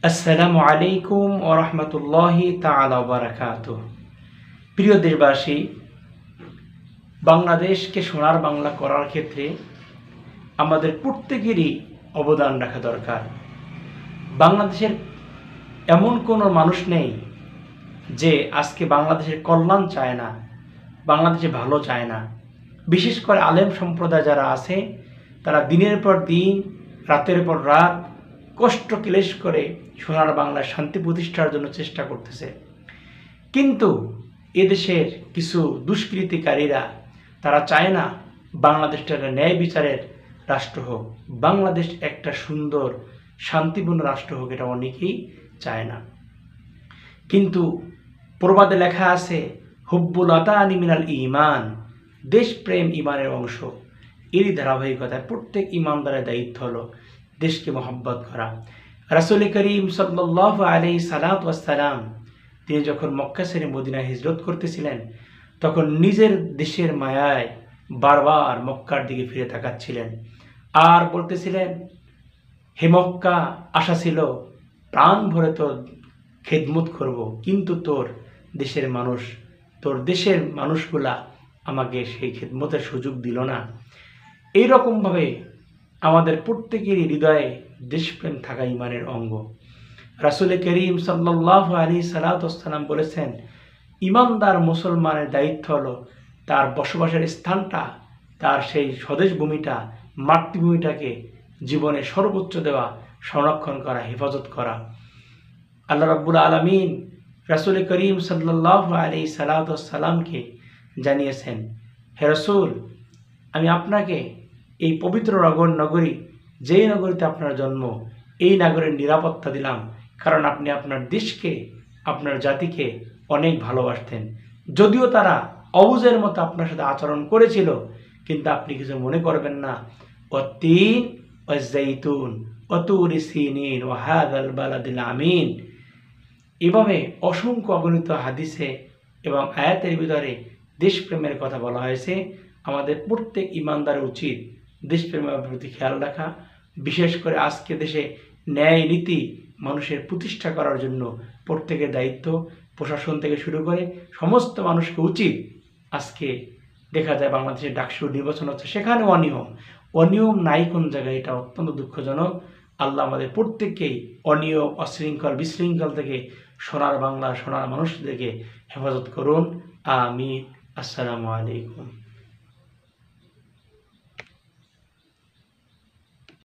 আসসালামু আলাইকুম ওয়া রাহমাতুল্লাহি তাআলা ওয়া বারাকাতুহু। প্রিয় দেশবাসী, বাংলাদেশকে সোনার বাংলা করার ক্ষেত্রে আমাদের প্রত্যেকেরই অবদান রাখা দরকার। বাংলাদেশের এমন কোনো মানুষ নেই যে আজকে বাংলাদেশের কল্যাণ চায় না, বাংলাদেশে ভালো চায় না। বিশেষ করে আলেম সম্প্রদায় যারা আছে, তারা দিনের পর দিন, রাতের পর রাত কষ্ট ক্লেশ করে সোনার বাংলার শান্তি প্রতিষ্ঠার জন্য চেষ্টা করতেছে। কিন্তু এদেশের কিছু দুষ্কৃতিকারীরা তারা চায় না বাংলাদেশটা একটা ন্যায় বিচারের রাষ্ট্র হোক, বাংলাদেশ একটা সুন্দর শান্তিপূর্ণ রাষ্ট্র হোক, এটা অনেকেই চায় না। কিন্তু প্রবাদে লেখা আছে, হুব্বুল আতানি মিনাল ঈমান, দেশপ্রেম ঈমানের অংশ। এরই ধারাবাহিকতায় প্রত্যেক ঈমানদারের দায়িত্ব হলো দেশকে মহব্বত করা। রাসূল করিম সাল্লাল্লাহু আলাইহি সাল্লাতু ওয়াস সালাম তিনি যখন মক্কা ছেড়ে মদিনায় হিজরত করতেছিলেন, তখন নিজের দেশের মায়ায় বারবার মক্কার দিকে ফিরে তাকাচ্ছিলেন আর বলতেছিলেন, হে মক্কা, আশা ছিল প্রাণ ভরে তোর খেদমত করব, কিন্তু তোর দেশের মানুষগুলা আমাকে সেই খেদমতের সুযোগ দিল না। এইরকমভাবে আমাদের প্রত্যেকেরই হৃদয়ে দেশপ্রেম থাকা ঈমানের অঙ্গ। রাসূল করিম সাল্লাল্লাহু আলাইহি সাল্লাতু ওয়াস সালাম বলেছেন, ঈমানদার মুসলমানের দায়িত্ব হলো তার বসবাসের স্থানটা, তার সেই স্বদেশ ভূমিটা, মাতৃভূমিটাকে জীবনে সর্বোচ্চ দেওয়া, সংরক্ষণ করা, হেফাজত করা। আল্লাহ রাব্বুল আলামিন রাসূল করিম সাল্লাল্লাহু আলাইহি সাল্লাতু ওয়াস সালামকে জানিয়েছেন, হে রাসূল, আমি আপনাকে এই পবিত্র নগরী, যেই নগরীতে আপনার জন্ম, এই নগরের নিরাপত্তা দিলাম, কারণ আপনি আপনার দেশকে, আপনার জাতিকে অনেক ভালোবাসতেন। যদিও তারা অবুঝের মতো আপনার সাথে আচরণ করেছিল, কিন্তু আপনি কিছু মনে করবেন না। ওয়াত্তিন ওয়াজ-যাইতুন ওয়া তুরি সিনিন ওয়া হাযাল বালাদিল আমিন। এভাবে অসংখ্য অগণিত হাদিসে এবং আয়াতের ভিতরে দেশপ্রেমের কথা বলা হয়েছে। আমাদের প্রত্যেক ঈমানদারের উচিত দেশপ্রেমের প্রতি খেয়াল রাখা। বিশেষ করে আজকে দেশে ন্যায় নীতি মানুষের প্রতিষ্ঠা করার জন্য প্রত্যেকের দায়িত্ব, প্রশাসন থেকে শুরু করে সমস্ত মানুষকে উচিত। আজকে দেখা যায় বাংলাদেশের ডাকসু নির্বাচন হচ্ছে, সেখানে অনিয়ম নাই কোন জায়গায়, এটা অত্যন্ত দুঃখজনক। আল্লাহ আমাদের প্রত্যেককেই অনিয়ম, অশৃঙ্খল, বিশৃঙ্খল থেকে সোনার বাংলা, সোনার মানুষদেরকে হেফাজত করুন। আমিন। আসসালামু আলাইকুম।